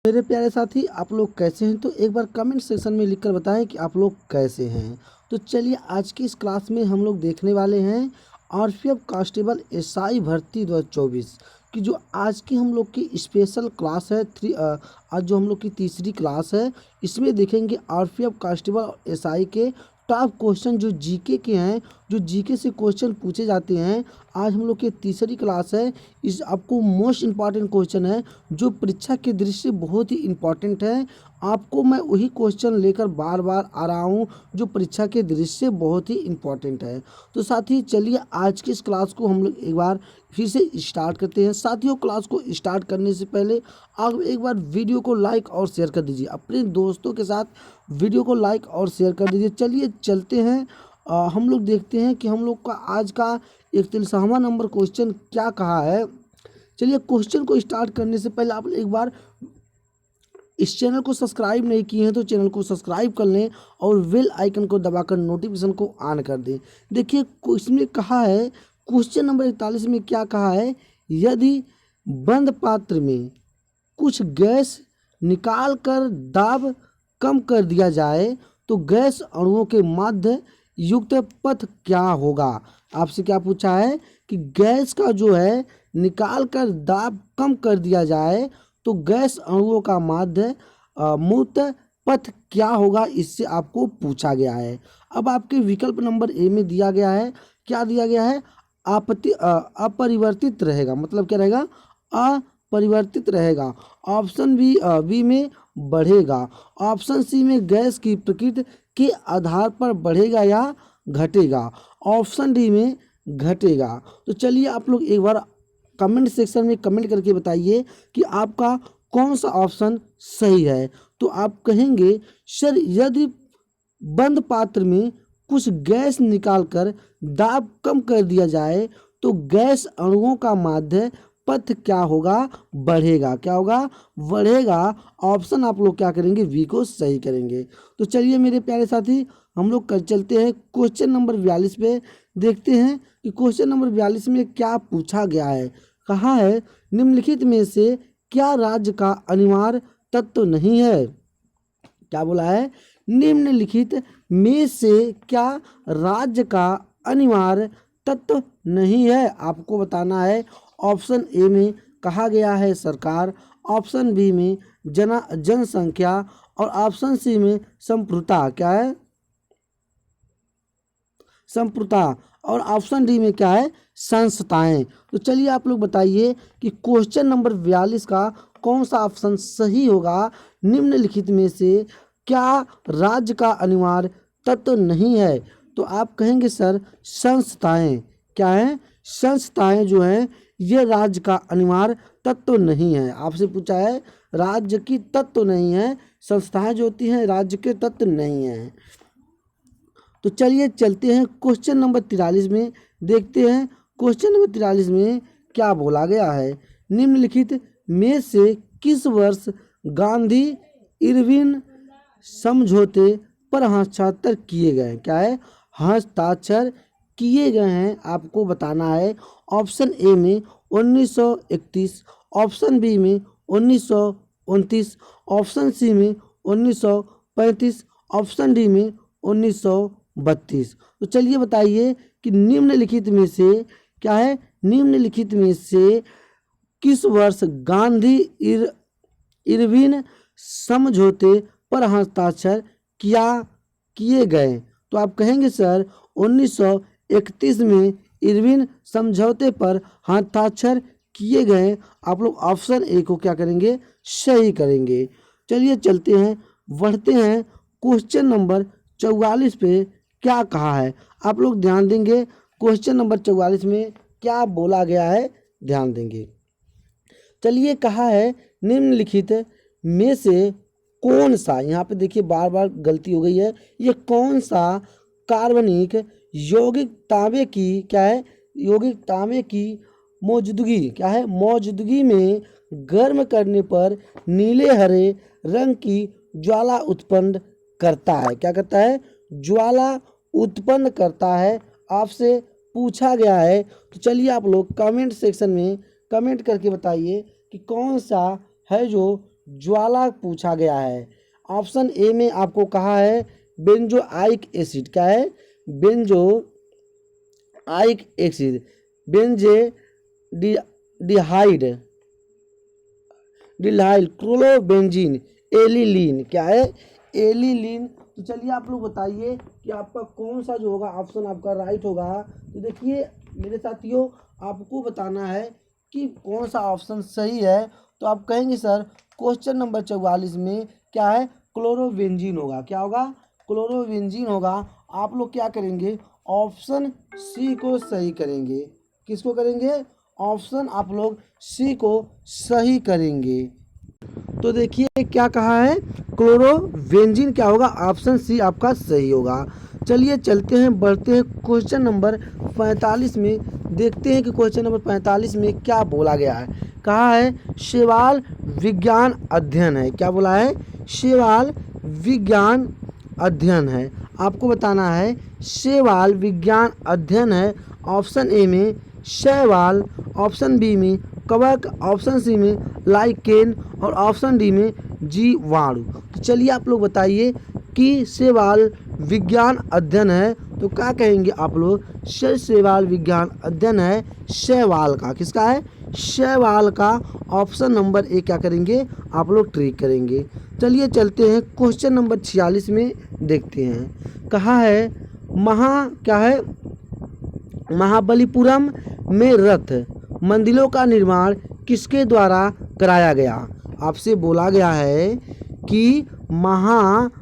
मेरे प्यारे साथी, आप लोग कैसे हैं? तो एक बार कमेंट सेक्शन में लिखकर बताएं कि आप लोग कैसे हैं। तो चलिए आज की इस क्लास में हम लोग देखने वाले हैं आरपीएफ कांस्टेबल एसआई भर्ती 2024 की जो आज की हम लोग की स्पेशल क्लास है। आज जो हम लोग की तीसरी क्लास है, इसमें देखेंगे आरपीएफ कांस्टेबल एसआई के टॉप क्वेश्चन जो जीके के हैं, जो जीके से क्वेश्चन पूछे जाते हैं। आज हम लोग की तीसरी क्लास है। इस आपको मोस्ट इम्पॉर्टेंट क्वेश्चन है जो परीक्षा के दृष्टि से बहुत ही इम्पॉर्टेंट है। आपको मैं वही क्वेश्चन लेकर बार बार आ रहा हूँ जो परीक्षा के दृष्टि से बहुत ही इम्पॉर्टेंट है। तो साथी चलिए आज की इस क्लास को हम लोग एक बार फिर से स्टार्ट करते हैं। साथियों, क्लास को स्टार्ट करने से पहले आप एक बार वीडियो को लाइक और शेयर कर दीजिए, अपने दोस्तों के साथ वीडियो को लाइक और शेयर कर दीजिए। चलिए चलते हैं, हम लोग देखते हैं कि हम लोग का आज का 41वां नंबर क्वेश्चन क्या कहा है। चलिए क्वेश्चन को स्टार्ट करने से पहले आप एक बार इस चैनल को सब्सक्राइब नहीं किए हैं तो चैनल को सब्सक्राइब कर लें और बेल आइकन को दबाकर नोटिफिकेशन को ऑन कर दें। देखिए इसमें कहा है, क्वेश्चन नंबर 41 में क्या कहा है, यदि बंद पात्र में कुछ गैस निकाल कर दाब कम कर दिया जाए तो गैस अणुओं के माध्य युक्त पथ क्या होगा। आपसे क्या पूछा है कि गैस का जो है निकाल कर दाब कम कर दिया जाए तो गैस अणुओं का माध्य मुक्त पथ क्या होगा, इससे आपको पूछा गया है। अब आपके विकल्प नंबर ए में दिया गया है, क्या दिया गया है, अपरिवर्तित रहेगा, मतलब क्या रहेगा, अपरिवर्तित रहेगा। ऑप्शन बी में बढ़ेगा। ऑप्शन सी में गैस की प्रकृति के आधार पर बढ़ेगा या घटेगा। ऑप्शन डी में घटेगा। तो चलिए आप लोग एक बार कमेंट सेक्शन में कमेंट करके बताइए कि आपका कौन सा ऑप्शन सही है। तो आप कहेंगे सर यदि बंद पात्र में कुछ गैस निकालकर दाब कम कर दिया जाए तो गैस अणुओं का माध्य पथ क्या होगा, बढ़ेगा। क्या होगा, बढ़ेगा। ऑप्शन आप लोग क्या करेंगे, बी को सही करेंगे। तो चलिए मेरे प्यारे साथी, हम लोग कल चलते हैं क्वेश्चन नंबर 42 पे। देखते हैं कि क्वेश्चन नंबर 42 में क्या पूछा गया है। कहा है निम्नलिखित में से क्या राज्य का अनिवार्य तत्व नहीं है। क्या बोला है, निम्नलिखित में से क्या राज्य का अनिवार्य तत्व नहीं है, आपको बताना है। ऑप्शन ए में कहा गया है सरकार, ऑप्शन बी में जनसंख्या और ऑप्शन सी में संप्रभुता। क्या है, संप्रभुता। और ऑप्शन डी में क्या है, संस्थाएं। तो चलिए आप लोग बताइए कि क्वेश्चन नंबर 42 का कौन सा ऑप्शन सही होगा। निम्नलिखित में से क्या राज्य का अनिवार्य तत्व नहीं है। तो आप कहेंगे सर संस्थाएं। क्या है, संस्थाएं जो हैं ये राज्य का अनिवार्य तत्व नहीं है। आपसे पूछा है राज्य की तत्व नहीं है, संस्थाएं जो होती हैं राज्य के तत्व नहीं है। तो चलिए चलते हैं क्वेश्चन नंबर 43 में। देखते हैं क्वेश्चन नंबर 43 में क्या बोला गया है। निम्नलिखित में से किस वर्ष गांधी इरविन समझौते पर हस्ताक्षर किए गए। क्या है, हस्ताक्षर किए गए हैं, आपको बताना है। ऑप्शन ए में 1931, ऑप्शन बी में 1929, ऑप्शन सी में 1935, ऑप्शन डी में 1932। तो चलिए बताइए कि निम्नलिखित में से क्या है, निम्नलिखित में से किस वर्ष गांधी इरविन समझौते पर हस्ताक्षर किए गए। तो आप कहेंगे सर 1931 में इरविन समझौते पर हस्ताक्षर किए गए। आप लोग ऑप्शन ए को क्या करेंगे, सही करेंगे। चलिए चलते हैं, बढ़ते हैं क्वेश्चन नंबर 44 पे। क्या कहा है, आप लोग ध्यान देंगे क्वेश्चन नंबर 44 में क्या बोला गया है, ध्यान देंगे। चलिए कहा है निम्नलिखित में से कौन सा, यहाँ पे देखिए बार बार गलती हो गई है, ये कौन सा कार्बनिक यौगिक तांबे की, क्या है, यौगिक तांबे की मौजूदगी, क्या है, मौजूदगी में गर्म करने पर नीले हरे रंग की ज्वाला उत्पन्न करता है। क्या करता है, ज्वाला उत्पन्न करता है, आपसे पूछा गया है। तो चलिए आप लोग कमेंट सेक्शन में कमेंट करके बताइए कि कौन सा है जो ज्वाला पूछा गया है। ऑप्शन ए में आपको कहा है बेंजोइक एसिड, क्या है, बेंजोइक एसिड, बेंजे डिहाइड डिहाइड क्लोरोबेंजीन, एलिलीन, क्या है, एलिलीन। तो चलिए आप लोग बताइए कि आपका कौन सा जो होगा ऑप्शन आपका राइट होगा। तो देखिए मेरे साथियों, आपको बताना है कि कौन सा ऑप्शन सही है। तो आप कहेंगे सर क्वेश्चन नंबर 44 में क्या है, क्लोरोबेंजीन होगा, क्या होगा, क्लोरोबेंजीन होगा। आप लोग क्या करेंगे, ऑप्शन सी को सही करेंगे। किसको करेंगे, ऑप्शन आप लोग सी को सही करेंगे। तो देखिए क्या कहा है, क्लोरोबेंजीन क्या होगा, ऑप्शन सी आपका सही होगा। चलिए चलते हैं, बढ़ते हैं क्वेश्चन नंबर 45 में, देखते हैं कि क्वेश्चन नंबर 45 में क्या बोला गया है। कहा है शैवाल विज्ञान अध्ययन है, क्या बोला है, शैवाल विज्ञान अध्ययन है। आपको बताना है शैवाल विज्ञान अध्ययन है। ऑप्शन ए में शैवाल, ऑप्शन बी में कवक, ऑप्शन सी में लाइकेन और ऑप्शन डी में जीवाणु। तो चलिए आप लोग बताइए कि शैवाल विज्ञान अध्ययन है तो क्या कहेंगे आप लोग, शैवाल विज्ञान अध्ययन है शैवाल का, किसका है, शैवाल का। ऑप्शन नंबर ए क्या करेंगे आप लोग ट्रिक करेंगे। चलिए चलते हैं क्वेश्चन नंबर 46 में, देखते हैं। कहा है क्या है, महाबलीपुरम में रथ मंदिरों का निर्माण किसके द्वारा कराया गया। आपसे बोला गया है कि महाबलीपुरम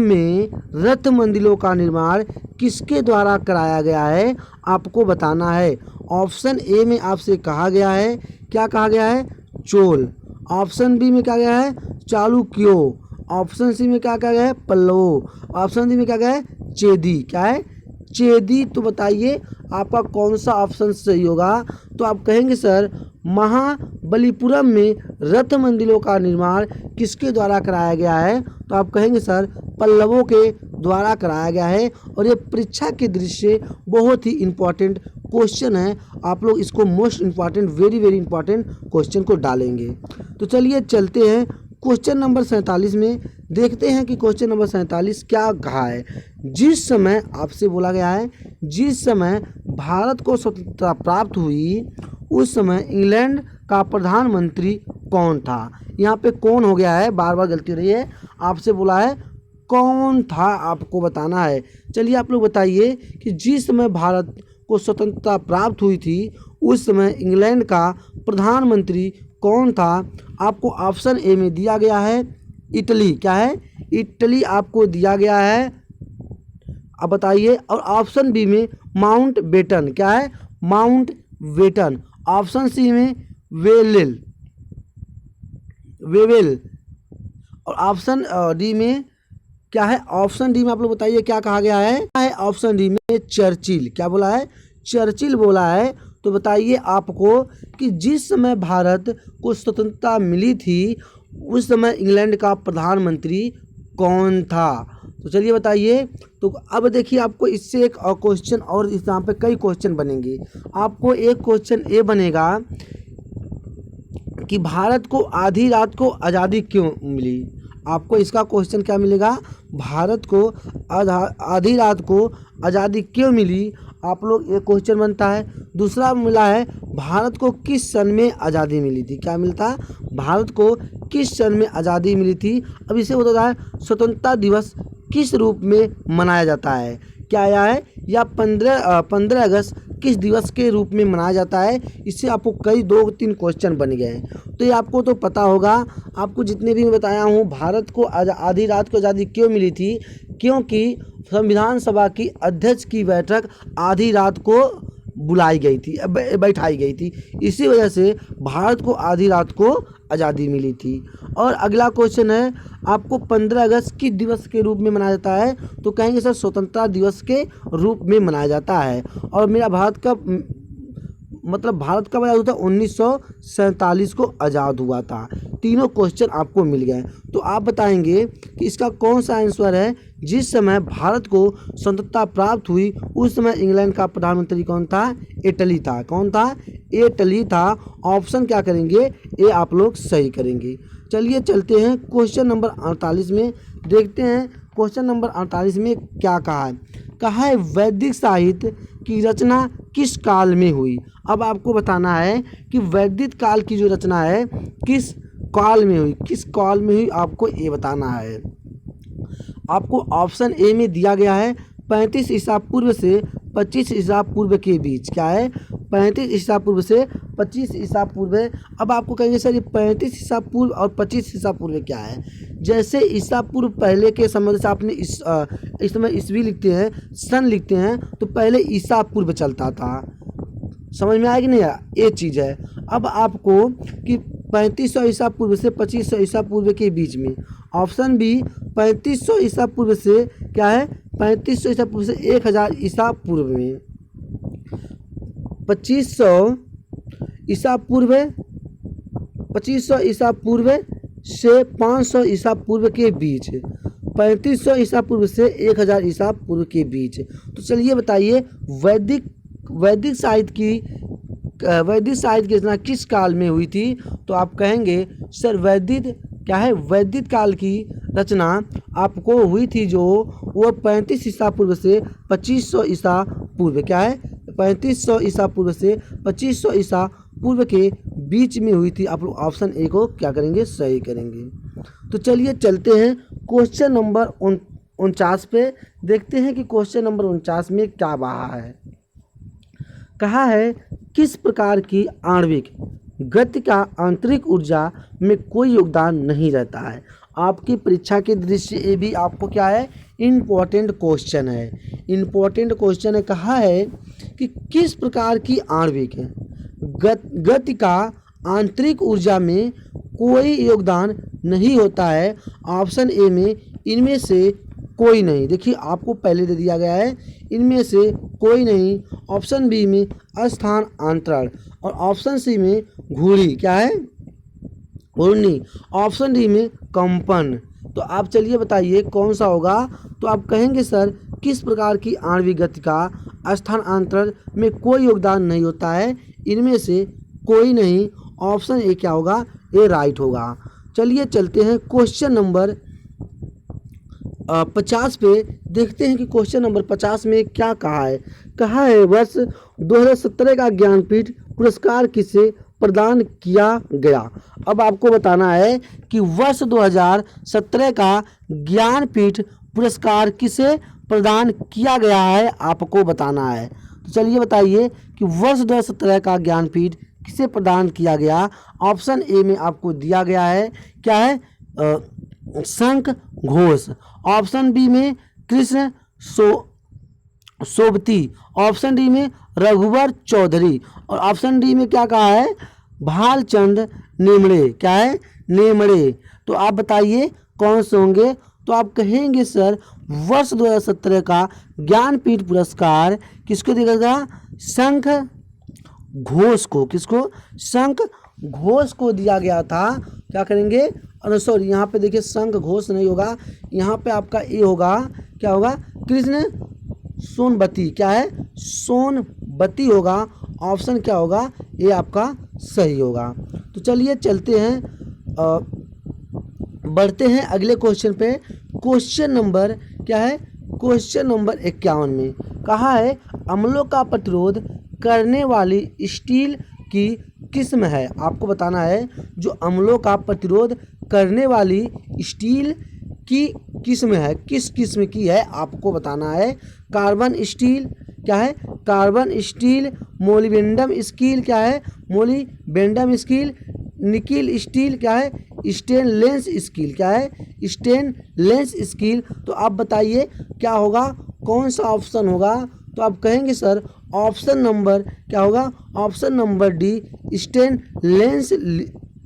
में रथ मंदिरों का निर्माण किसके द्वारा कराया गया है, आपको बताना है। ऑप्शन ए में आपसे कहा गया है, क्या कहा गया है, चोल। ऑप्शन बी में क्या गया है, चालुक्यों। ऑप्शन सी में क्या कहा गया है, पल्लवों। ऑप्शन डी में क्या गया है, चेदी, क्या है, चेदी। तो बताइए आपका कौन सा ऑप्शन सही होगा। तो आप कहेंगे सर महाबलीपुरम में रथ मंदिरों का निर्माण किसके द्वारा कराया गया है। तो आप कहेंगे सर पल्लवों के द्वारा कराया गया है। और ये परीक्षा के दृष्टि से बहुत ही इम्पोर्टेंट क्वेश्चन है, आप लोग इसको most important, very very important question को डालेंगे। तो चलिए चलते हैं क्वेश्चन नंबर 47 में, देखते हैं कि क्वेश्चन नंबर 47 क्या कहा है। जिस समय आपसे बोला गया है, जिस समय भारत को स्वतंत्रता प्राप्त हुई उस समय इंग्लैंड का प्रधानमंत्री कौन था। यहाँ पे कौन हो गया है, बार बार गलती हो रही है, आपसे बोला है कौन था, आपको बताना है। चलिए आप लोग बताइए कि जिस समय भारत को स्वतंत्रता प्राप्त हुई थी उस समय इंग्लैंड का प्रधानमंत्री कौन था। आपको ऑप्शन ए में दिया गया है इटली, क्या है, इटली आपको दिया गया है, अब बताइए। और ऑप्शन बी में माउंट बेटन, क्या है, माउंट बेटन। ऑप्शन सी में वेवेल और ऑप्शन डी में क्या है, ऑप्शन डी में आप लोग बताइए क्या कहा गया है ऑप्शन डी में चर्चिल, क्या बोला है, चर्चिल बोला है। तो बताइए आपको कि जिस समय भारत को स्वतंत्रता मिली थी उस समय इंग्लैंड का प्रधानमंत्री कौन था। तो चलिए बताइए। तो अब देखिए आपको इससे एक क्वेश्चन और इस यहाँ पे कई क्वेश्चन बनेंगे। आपको एक क्वेश्चन ये बनेगा कि भारत को आधी रात को आज़ादी क्यों मिली। आपको इसका क्वेश्चन क्या मिलेगा, भारत को आधी रात को आज़ादी क्यों मिली, आप लोग ये क्वेश्चन बनता है। दूसरा मिला है भारत को किस सन में आज़ादी मिली थी, क्या मिलता, भारत को किस सन में आज़ादी मिली थी। अब इसे होता है स्वतंत्रता दिवस किस रूप में मनाया जाता है, क्या आया है, या 15 अगस्त किस दिवस के रूप में मनाया जाता है। इससे आपको कई 2-3 क्वेश्चन बन गए हैं। तो ये आपको तो पता होगा, आपको जितने भी मैं बताया हूँ, भारत को आधी रात को आज़ादी क्यों मिली थी, क्योंकि संविधान सभा की अध्यक्ष की बैठक आधी रात को बुलाई गई थी, बैठाई गई थी, इसी वजह से भारत को आधी रात को आज़ादी मिली थी। और अगला क्वेश्चन है आपको 15 अगस्त किस दिवस के रूप में मनाया जाता है। तो कहेंगे सर स्वतंत्रता दिवस के रूप में मनाया जाता है। और मेरा भारत का मतलब भारत कब आज़ाद हुआ था? 1947 को आज़ाद हुआ था। तीनों क्वेश्चन आपको मिल गए। तो आप बताएंगे कि इसका कौन सा आंसर है? जिस समय भारत को स्वतंत्रता प्राप्त हुई उस समय इंग्लैंड का प्रधानमंत्री कौन था? इटली था। कौन था? इटली था। ऑप्शन क्या करेंगे? ये आप लोग सही करेंगे। चलिए चलते हैं क्वेश्चन नंबर 48 में, देखते हैं क्वेश्चन नंबर 48 में क्या कहा है। कहा है वैदिक साहित्य की रचना किस काल में हुई? अब आपको बताना है कि वैदिक काल की जो रचना है किस काल में हुई, किस काल में हुई आपको ये बताना है। आपको ऑप्शन ए में दिया गया है 35 ईसा पूर्व से 25 ईसा पूर्व के बीच। क्या है? 35 ईसा पूर्व से 25 ईसा पूर्व। अब आपको कहेंगे सर ये 35 ईसा पूर्व और 25 ईसा पूर्व क्या है? जैसे ईसा पूर्व पहले के समय से आपने इस समय ईस्वी लिखते हैं, सन लिखते हैं, तो पहले ईसा पूर्व चलता था। समझ में आया कि नहीं? ये चीज़ है। अब आपको कि 3500 ईसा पूर्व से 2500 ईसा पूर्व के बीच में, ऑप्शन बी 3500 ईसा पूर्व से क्या है? 3500 ईसा पूर्व से 1000 ईसा पूर्व में, 2500 ईसा पूर्व, 2500 ईसा पूर्व से 500 ईसा पूर्व के बीच, 3500 ईसा पूर्व से 1000 ईसा पूर्व के बीच। तो चलिए बताइए वैदिक साहित्य की रचना किस काल में हुई थी? तो आप कहेंगे सर वैदिक क्या है? वैदिक काल की रचना आपको हुई थी जो वो 35 ईसा पूर्व से 2500 ईसा पूर्व। क्या है? 3500 ईसा पूर्व से 2500 ईसा पूर्व के बीच में हुई थी। आप लोग ऑप्शन ए को क्या करेंगे? सही करेंगे। तो चलिए चलते हैं क्वेश्चन नंबर 49 पे, देखते हैं कि क्वेश्चन नंबर 49 में क्या बहा है। कहा है किस प्रकार की आणविक गति का आंतरिक ऊर्जा में कोई योगदान नहीं रहता है? आपकी परीक्षा के दृष्टि ये भी आपको क्या है? इम्पोर्टेंट क्वेश्चन है, इम्पोर्टेंट क्वेश्चन है। कहा है कि किस प्रकार की आणविक गति का आंतरिक ऊर्जा में कोई योगदान नहीं होता है? ऑप्शन ए में इनमें से कोई नहीं। देखिए आपको पहले दे दिया गया है इनमें से कोई नहीं। ऑप्शन बी में स्थान अंतरण और ऑप्शन सी में घूर्णी। क्या है? घूर्णी। ऑप्शन डी में कंपन। तो आप चलिए बताइए कौन सा होगा? तो आप कहेंगे सर किस प्रकार की आणविक गति का स्थानांतरण में कोई योगदान नहीं होता है? इनमें से कोई नहीं। ऑप्शन ए क्या होगा? ए राइट होगा। चलिए चलते हैं क्वेश्चन नंबर 50 पे, देखते हैं कि क्वेश्चन नंबर 50 में क्या कहा है। कहा है वर्ष 2017 का ज्ञानपीठ पुरस्कार किसे प्रदान किया गया? अब आपको बताना है कि वर्ष 2017 का ज्ञानपीठ पुरस्कार किसे प्रदान किया गया है, आपको बताना है। तो चलिए बताइए कि वर्ष 2017 का ज्ञानपीठ किसे प्रदान किया गया? ऑप्शन ए में आपको दिया गया है क्या है? शंख घोष। ऑप्शन बी में कृष्ण सोबती। ऑप्शन डी में रघुवर चौधरी और ऑप्शन डी में क्या कहा है? भालचंद नेमड़े। क्या है? नेमड़े। तो आप बताइए कौन से होंगे? तो आप कहेंगे सर वर्ष 2017 का ज्ञानपीठ पुरस्कार किसको दिया गया? शंख घोष को। किसको? शंख घोष को दिया गया था। क्या करेंगे? सॉरी यहाँ पे देखिए शंख घोष नहीं होगा, यहाँ पे आपका ये होगा। क्या होगा? कृष्ण सोनबती। क्या है? सोनबती होगा। ऑप्शन क्या होगा? ये आपका सही होगा। तो चलिए चलते हैं, बढ़ते हैं अगले क्वेश्चन पे। क्वेश्चन नंबर क्या है? क्वेश्चन नंबर 51 में कहा है अम्लों का प्रतिरोध करने वाली स्टील की किस्म है। आपको बताना है जो अम्लों का प्रतिरोध करने वाली स्टील की किस्म है, किस किस्म की है आपको बताना है। Carbon steel. क्या है? Carbon steel. Molybdenum steel. क्या है? Molybdenum steel. Nickel steel. क्या है? Stainless steel. क्या है? Stainless steel. तो आप बताइए क्या होगा? कौन सा ऑप्शन होगा? तो आप कहेंगे सर ऑप्शन नंबर क्या होगा? Option number D stainless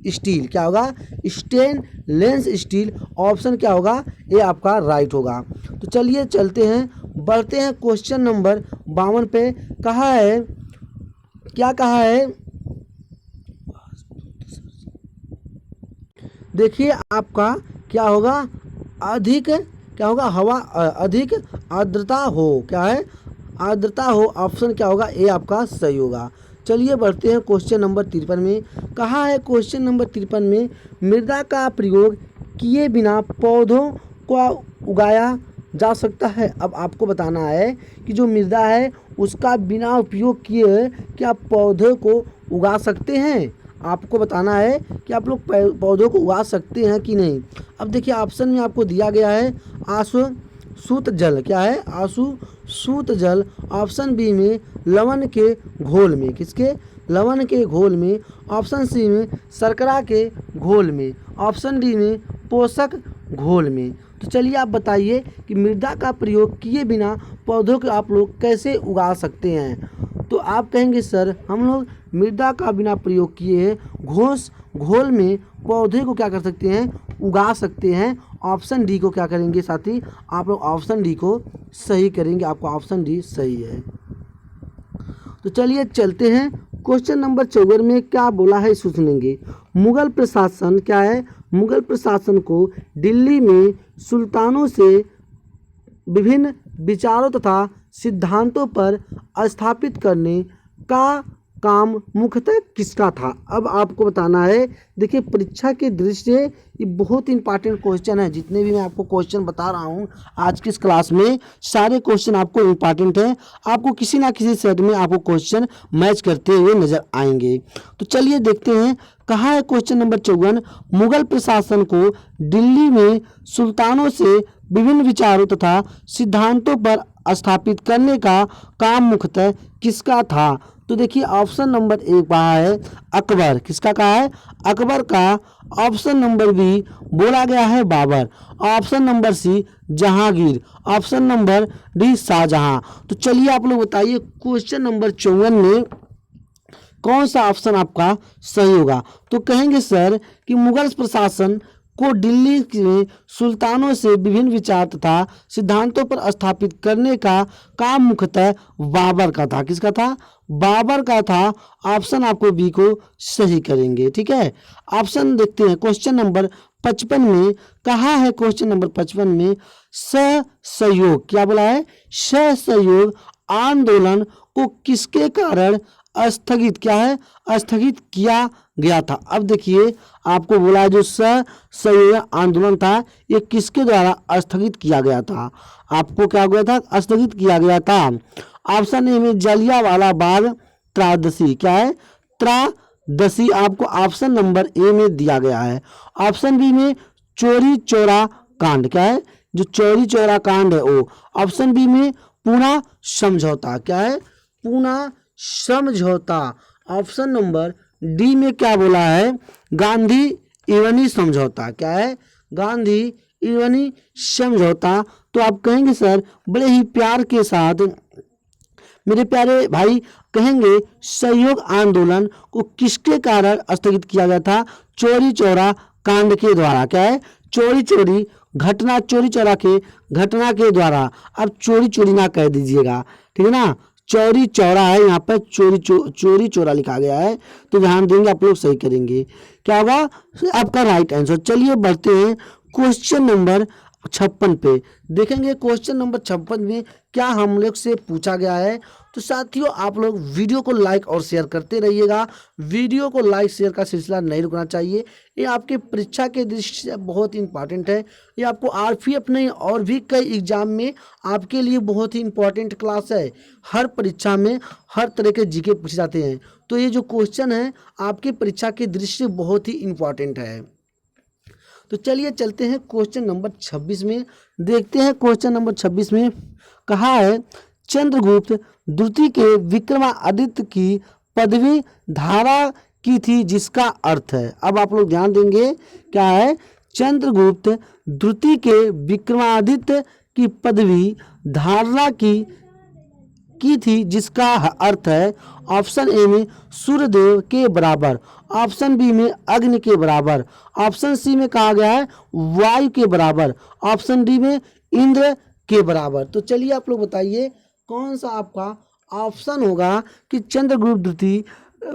steel. क्या होगा? Stainless steel. ऑप्शन क्या होगा? ये आपका राइट होगा। तो चलिए चलते हैं, बढ़ते हैं क्वेश्चन नंबर 52 पे। कहा है क्या कहा है, देखिए आपका क्या होगा, अधिक क्या होगा, हवा अधिक आर्द्रता हो, क्या है, आर्द्रता हो। ऑप्शन क्या होगा, ए आपका सही होगा। चलिए बढ़ते हैं क्वेश्चन नंबर 53 में। कहा है क्वेश्चन नंबर 53 में, मृदा का प्रयोग किए बिना पौधों को उगाया जा सकता है। अब आपको बताना है कि जो मृदा है उसका बिना उपयोग किए क्या पौधों को उगा सकते हैं। आपको बताना है कि आप लोग पौधों को उगा सकते हैं कि नहीं। अब देखिए ऑप्शन में आपको दिया गया है आंसू सूत जल, क्या है, आंसू सूत जल। ऑप्शन बी में लवण के घोल में, किसके, लवण के घोल में। ऑप्शन सी में शर्करा के घोल में। ऑप्शन डी में पोषक घोल में। तो चलिए आप बताइए कि मृदा का प्रयोग किए बिना पौधों को आप लोग कैसे उगा सकते हैं। तो आप कहेंगे सर हम लोग मृदा का बिना प्रयोग किए घोल में पौधे को क्या कर सकते हैं, उगा सकते हैं। ऑप्शन डी को क्या करेंगे साथी, आप लोग ऑप्शन डी को सही करेंगे। आपका ऑप्शन डी सही है। तो चलिए चलते हैं क्वेश्चन नंबर 54 में क्या बोला है इसको सुनेंगे। मुगल प्रशासन, क्या है, मुगल प्रशासन को दिल्ली में सुल्तानों से विभिन्न विचारों तथा सिद्धांतों पर स्थापित करने का काम मुख्यतः किसका था। अब आपको बताना है, देखिए परीक्षा के दृष्टि से ये बहुत इंपॉर्टेंट क्वेश्चन है। जितने भी मैं आपको क्वेश्चन बता रहा हूँ आज की इस क्लास में, सारे क्वेश्चन आपको इंपॉर्टेंट हैं। आपको किसी ना किसी सेट में आपको क्वेश्चन मैच करते हुए नजर आएंगे। तो चलिए देखते हैं, कहा है क्वेश्चन नंबर 54, मुगल प्रशासन को दिल्ली में सुल्तानों से विभिन्न विचारों तथा सिद्धांतों पर स्थापित करने का काम मुख्यतः किसका था। तो देखिए ऑप्शन नंबर 1 कहा है अकबर, किसका कहा है, अकबर का। ऑप्शन नंबर बी बोला गया है Babur. Option number C Jahangir. Option number D Shahjahan. तो चलिए आप लोग बताइए क्वेश्चन नंबर 54 में कौन सा ऑप्शन आपका सही होगा। तो कहेंगे सर कि मुगल प्रशासन को दिल्ली में सुल्तानों से विभिन्न विचार तथा सिद्धांतों पर स्थापित करने का काम मुख्यतः बाबर का था। किसका था, बाबर का था। ऑप्शन आपको बी को सही करेंगे, ठीक है। ऑप्शन देखते हैं क्वेश्चन नंबर 55 में। कहा है क्वेश्चन नंबर 55 में, सहयोग, क्या बोला है, सहयोग आंदोलन को किसके कारण स्थगित, क्या है, स्थगित किया गया था। अब देखिए आपको बोला जो सहयोग आंदोलन था ये किसके द्वारा स्थगित किया गया था। आपको क्या गया था, स्थगित किया गया था। ऑप्शन ए में जलियांवाला बाग त्रासदी, क्या है, त्रासदी आपको ऑप्शन नंबर ए में दिया गया है। ऑप्शन बी में चौरी चौरा कांड, क्या है, जो चौरी चौरा कांड है वो। ऑप्शन बी में पूना समझौता, क्या है, पूना समझौता। ऑप्शन नंबर डी में क्या बोला है, गांधी इरविन समझौता, क्या है, गांधी इरविन समझौता। तो आप कहेंगे सर बड़े ही प्यार के साथ मेरे प्यारे भाई कहेंगे सहयोग आंदोलन को किसके कारण स्थगित किया गया था, चौरी चौरा कांड के द्वारा, क्या है, चोरी चोरी घटना, चोरी चौरा के घटना के द्वारा। अब चोरी चोरी ना कह दीजिएगा, ठीक है ना, चौरी चौरा है, यहाँ पर चोरी चौरा लिखा गया है। तो ध्यान देंगे आप लोग सही करेंगे, क्या होगा आपका राइट आंसर। चलिए बढ़ते हैं क्वेश्चन नंबर 56 पे। देखेंगे क्वेश्चन नंबर 56 में क्या हम लोग से पूछा गया है। तो साथियों आप लोग वीडियो को लाइक और शेयर करते रहिएगा। वीडियो को लाइक शेयर का सिलसिला नहीं रुकना चाहिए। ये आपके परीक्षा के दृष्टि से बहुत ही इंपॉर्टेंट है। ये आपको आरपीएफ नहीं और भी कई एग्जाम में आपके लिए बहुत ही इंपॉर्टेंट क्लास है। हर परीक्षा में हर तरह के जीके पूछे जाते हैं। तो ये जो क्वेश्चन है आपकी परीक्षा के दृष्टि से बहुत ही इंपॉर्टेंट है। तो चलिए चलते हैं क्वेश्चन नंबर 26 में। देखते हैं क्वेश्चन नंबर 26 में कहा है चंद्रगुप्त द्वितीय के विक्रमादित्य की पदवी धारा की थी जिसका अर्थ है। अब आप लोग ध्यान देंगे क्या है, चंद्रगुप्त द्वितीय के विक्रमादित्य की पदवी धारणा की थी जिसका अर्थ है। ऑप्शन ए में सूर्यदेव के बराबर, ऑप्शन बी में अग्नि के बराबर, ऑप्शन सी में कहा गया है वायु के बराबर, ऑप्शन डी में इंद्र के बराबर। तो चलिए आप लोग बताइए कौन सा आपका ऑप्शन होगा कि चंद्रगुप्त द्वितीय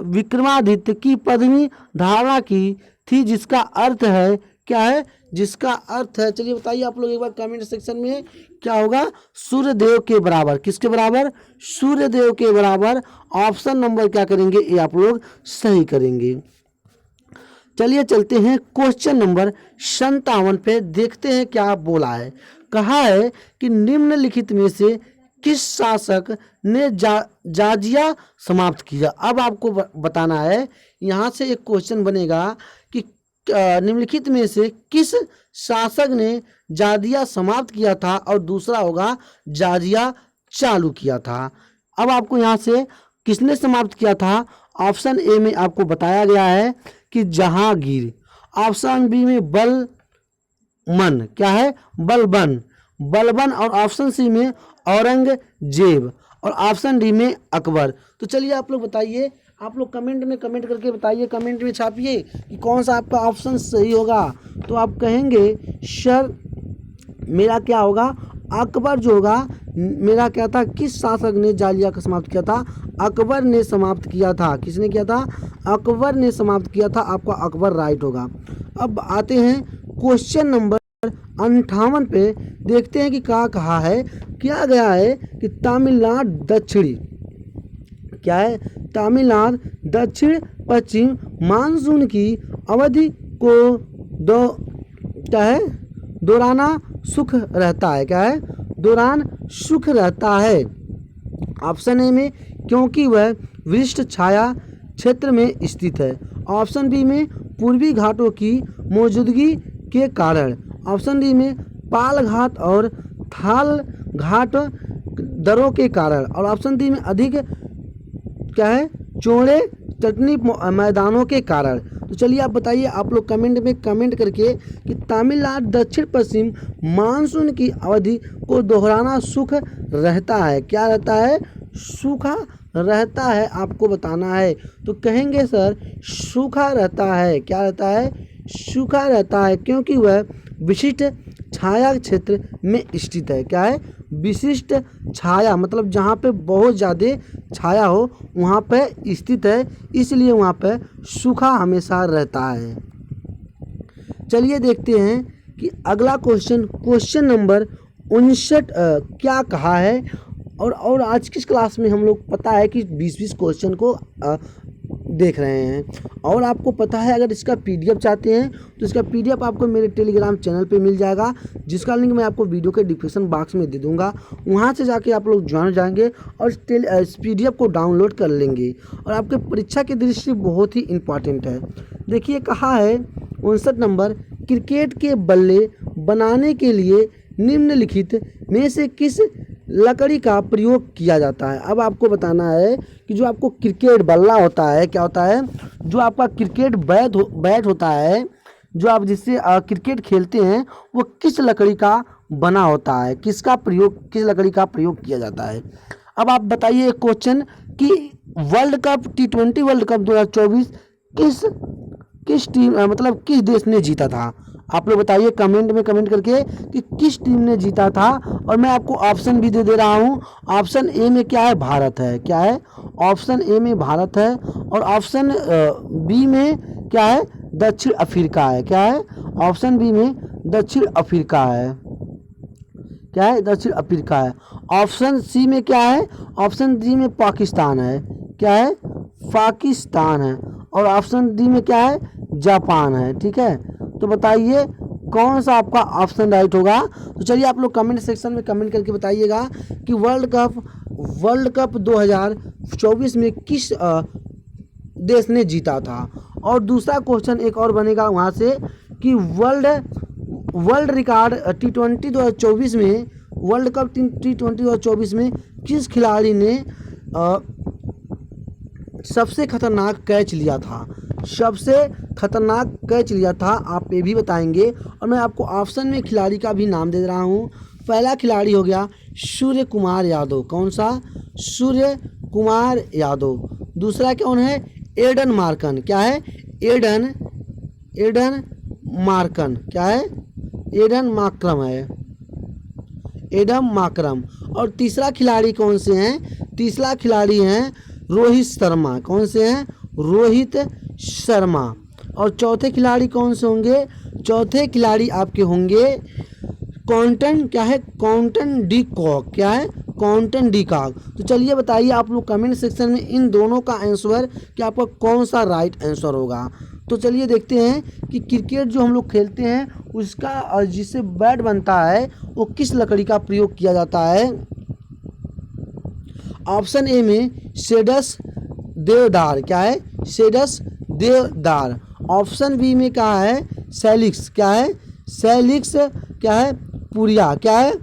विक्रमादित्य की पदवी धारणा की थी, जिसका अर्थ है क्या है, जिसका अर्थ है, चलिए बताइए आप लोग एक बार कमेंट सेक्शन में, क्या होगा, सूर्यदेव के बराबर। किसके बराबर, सूर्यदेव के बराबर। ऑप्शन नंबर क्या करेंगे, ये आप लोग सही करेंगे। चलिए चलते हैं क्वेश्चन नंबर 57 पे, देखते हैं क्या बोला है। कहा है कि निम्नलिखित में से किस शासक ने जाजिया समाप्त किया। अब आपको बताना है, यहाँ से एक क्वेश्चन बनेगा कि निम्नलिखित में से किस शासक ने जाजिया समाप्त किया था, और दूसरा होगा जाजिया चालू किया था। अब आपको यहाँ से किसने समाप्त किया था, ऑप्शन ए में आपको बताया गया है कि जहांगीर, ऑप्शन बी में बलमन, क्या है, बलबन, और ऑप्शन सी में औरंगजेब, और ऑप्शन डी में अकबर। तो चलिए आप लोग बताइए, आप लोग कमेंट में कमेंट करके बताइए, कमेंट में छापिए कि कौन सा आपका ऑप्शन सही होगा। तो आप कहेंगे सर मेरा क्या होगा, अकबर जो होगा, मेरा क्या था, किस शासक ने जालिया का समाप्त किया था, अकबर ने समाप्त किया था। किसने किया था, अकबर ने समाप्त किया था, आपका अकबर राइट होगा। अब आते हैं क्वेश्चन नंबर 58 पे, देखते हैं कि क्या कहा है, क्या गया है कि तमिलनाडु दक्षिणी, क्या है, तमिलनाडु दक्षिण पश्चिम मानसून की अवधि को क्या है, दौराना सुख रहता है, क्या है, दौरान सुख रहता है। ऑप्शन ए में क्योंकि वह वृष्ट छाया क्षेत्र में स्थित है। ऑप्शन बी में पूर्वी घाटों की मौजूदगी के कारण। ऑप्शन डी में पाल घाट और थाल घाट दरों के कारण। और ऑप्शन डी में अधिक क्या है, चौड़े चटनी मैदानों के कारण। तो चलिए आप बताइए, आप लोग कमेंट में कमेंट करके कि तमिलनाडु दक्षिण पश्चिम मानसून की अवधि को दोहराना सुख रहता है, क्या रहता है, सूखा रहता है, आपको बताना है। तो कहेंगे सर सूखा रहता है, क्या रहता है, सूखा रहता है, क्योंकि वह विशिष्ट छाया क्षेत्र में स्थित है। क्या है, विशिष्ट छाया, मतलब जहाँ पे बहुत ज़्यादा छाया हो वहाँ पे स्थित है, इसलिए वहाँ पे सूखा हमेशा रहता है। चलिए देखते हैं कि अगला क्वेश्चन, क्वेश्चन नंबर 59 क्या कहा है। और आज की क्लास में हम लोग पता है कि 20-20 क्वेश्चन को देख रहे हैं। और आपको पता है, अगर इसका पीडीएफ चाहते हैं तो इसका पीडीएफ आपको मेरे टेलीग्राम चैनल पे मिल जाएगा, जिसका लिंक मैं आपको वीडियो के डिस्क्रिप्शन बॉक्स में दे दूंगा। वहां से जाके आप लोग ज्वाइन हो जाएंगे और इस पीडीएफ को डाउनलोड कर लेंगे। और आपके परीक्षा की दृष्टि बहुत ही इंपॉर्टेंट है। देखिए कहा है 59 नंबर, क्रिकेट के बल्ले बनाने के लिए निम्नलिखित में से किस लकड़ी का प्रयोग किया जाता है। अब आपको बताना है कि जो आपको क्रिकेट बल्ला होता है, क्या होता है, जो आपका क्रिकेट बैट होता है, जो आप जिससे क्रिकेट खेलते हैं, वो किस लकड़ी का बना होता है, किसका प्रयोग, किस लकड़ी का प्रयोग किया जाता है। अब आप बताइए एक क्वेश्चन कि world cup T20 world cup 2024 किस टीम मतलब किस देश ने जीता था। आप लोग बताइए कमेंट में कमेंट करके कि किस टीम ने जीता था। और मैं आपको ऑप्शन भी दे रहा हूँ। ऑप्शन ए में क्या है, भारत है, क्या है, ऑप्शन ए में भारत है, और ऑप्शन बी में क्या है, दक्षिण अफ्रीका है, क्या है, ऑप्शन बी में दक्षिण अफ्रीका है, क्या है, दक्षिण अफ्रीका है। ऑप्शन सी में क्या है, ऑप्शन डी में पाकिस्तान है, क्या है, पाकिस्तान है, और ऑप्शन डी में क्या है, जापान है। ठीक है, तो बताइए कौन सा आपका ऑप्शन राइट होगा। तो चलिए आप लोग कमेंट सेक्शन में कमेंट करके बताइएगा कि वर्ल्ड कप 2024 में किस देश ने जीता था। और दूसरा क्वेश्चन एक और बनेगा वहाँ से कि वर्ल्ड रिकॉर्ड T20 2024 में, वर्ल्ड कप T20 2024 में किस खिलाड़ी ने सबसे खतरनाक कैच लिया था, सबसे खतरनाक कैच लिया था, आप ये भी बताएंगे। और मैं आपको ऑप्शन में खिलाड़ी का भी नाम दे रहा हूँ। पहला खिलाड़ी हो गया सूर्य कुमार यादव, कौन सा, सूर्य कुमार यादव। दूसरा कौन है, एडन मार्कन, क्या है, एडन मार्कन, क्या है, एडन माक्रम है, एडम माक्रम। और तीसरा खिलाड़ी कौन से हैं, तीसरा खिलाड़ी हैं रोहित शर्मा। कौन से हैं? रोहित शर्मा। और चौथे खिलाड़ी कौन से होंगे? चौथे खिलाड़ी आपके होंगे क्विंटन, क्या है? Quinton de Kock. क्या है? Quinton de Kock. तो चलिए बताइए आप लोग कमेंट सेक्शन में इन दोनों का आंसर कि आपका कौन सा राइट आंसर होगा। तो चलिए देखते हैं कि क्रिकेट जो हम लोग खेलते हैं उसका जिससे बैट बनता है वो किस लकड़ी का प्रयोग किया जाता है। ऑप्शन ए में सेडस देवदार। क्या है? सेडस देवदार। ऑप्शन बी में क्या है? सैलिक्स। क्या है? सैलिक्स। क्या है? पुरिया। क्या है?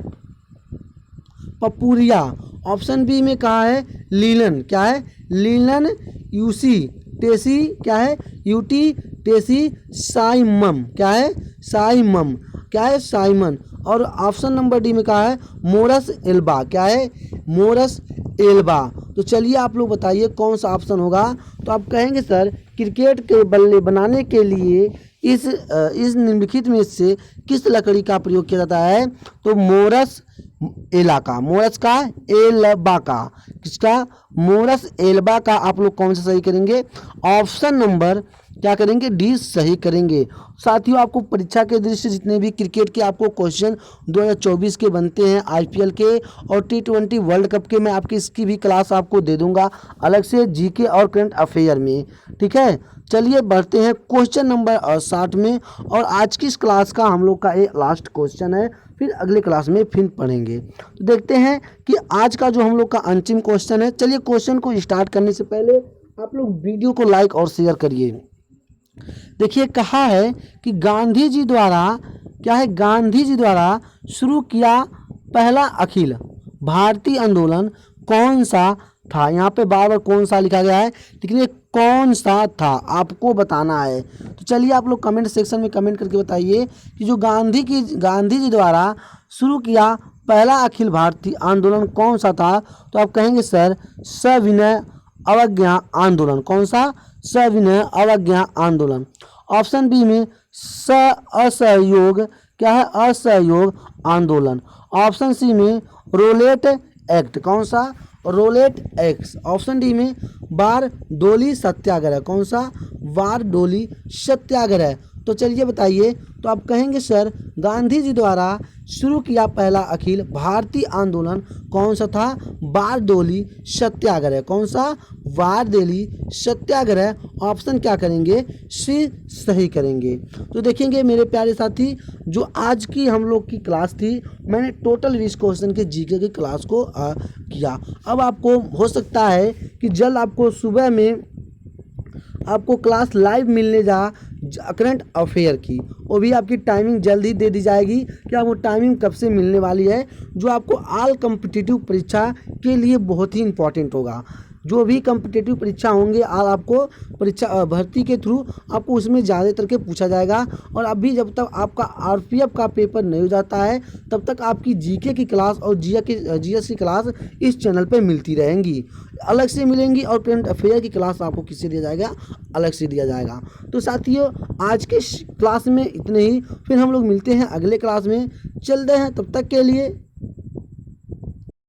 पपूरिया। ऑप्शन बी में कहा है लीलन। क्या है? लीलन यूसी टेसी। क्या है? यूटी टेसी साइमम। क्या है? साइमम। क्या है? साइमन। और ऑप्शन नंबर डी में कहा है मोरस एल्बा। क्या है? Morris Elba. तो चलिए आप लोग बताइए कौन सा ऑप्शन होगा। तो आप कहेंगे सर क्रिकेट के बल्ले बनाने के लिए इस निम्नलिखित में से किस लकड़ी का प्रयोग किया जाता है? तो मोरस एला का। मोरस का एल्बा का। किसका? मोरस एल्बा का। आप लोग कौन सा सही करेंगे? ऑप्शन नंबर क्या करेंगे? डी सही करेंगे। साथियों आपको परीक्षा के दृष्टि जितने भी क्रिकेट के आपको क्वेश्चन 2024 के बनते हैं, आईपीएल के और T20 वर्ल्ड कप के, मैं आपकी इसकी भी क्लास आपको दे दूंगा अलग से जीके और करंट अफेयर में। ठीक है, चलिए बढ़ते हैं क्वेश्चन नंबर 60 में। और आज की इस क्लास का हम लोग का एक लास्ट क्वेश्चन है, फिर अगले क्लास में फिर पढ़ेंगे। तो देखते हैं कि आज का जो हम लोग का अंतिम क्वेश्चन है। चलिए क्वेश्चन को स्टार्ट करने से पहले आप लोग वीडियो को लाइक और शेयर करिए। देखिए कहा है कि गांधी जी द्वारा, क्या है? गांधी जी द्वारा शुरू किया पहला अखिल भारतीय आंदोलन कौन सा था? यहाँ पे बार बार कौन सा लिखा गया है, लेकिन ये कौन सा था आपको बताना है। तो चलिए आप लोग कमेंट सेक्शन में कमेंट करके बताइए कि जो गांधी जी द्वारा शुरू किया पहला अखिल भारतीय आंदोलन कौन सा था? तो आप कहेंगे सर सविनय अवज्ञा आंदोलन। कौन सा? सविनय अवज्ञा आंदोलन। ऑप्शन बी में असहयोग। क्या है? असहयोग आंदोलन। ऑप्शन सी में रोलेट एक्ट। कौन सा? Roulette act. ऑप्शन डी में बारडोली सत्याग्रह। कौन सा? बारडोली सत्याग्रह। तो चलिए बताइए। तो आप कहेंगे सर गांधी जी द्वारा शुरू किया पहला अखिल भारतीय आंदोलन कौन सा था? बारडोली सत्याग्रह। कौन सा? बारडोली सत्याग्रह। ऑप्शन क्या करेंगे? सी सही करेंगे। तो देखेंगे मेरे प्यारे साथी, जो आज की हम लोग की क्लास थी, मैंने टोटल 20 क्वेश्चन के जीके की क्लास को किया। अब आपको हो सकता है कि जल्द आपको सुबह में आपको क्लास लाइव मिलने जा करंट अफेयर की, वो भी आपकी टाइमिंग जल्द ही दे दी जाएगी। क्या वो टाइमिंग कब से मिलने वाली है? जो आपको ऑल कॉम्पिटिटिव परीक्षा के लिए बहुत ही इंपॉर्टेंट होगा। जो भी कॉम्पिटिटिव परीक्षा होंगे और आपको परीक्षा भर्ती के थ्रू आपको उसमें ज़्यादातर के पूछा जाएगा। और अभी जब तक आपका आरपीएफ का पेपर नहीं हो जाता है तब तक आपकी जीके की क्लास और जीएस की क्लास इस चैनल पे मिलती रहेंगी, अलग से मिलेंगी। और करंट अफेयर की क्लास आपको किससे दिया जाएगा? अलग से दिया जाएगा। तो साथियों आज के क्लास में इतने ही, फिर हम लोग मिलते हैं अगले क्लास में। चलते हैं, तब तक के लिए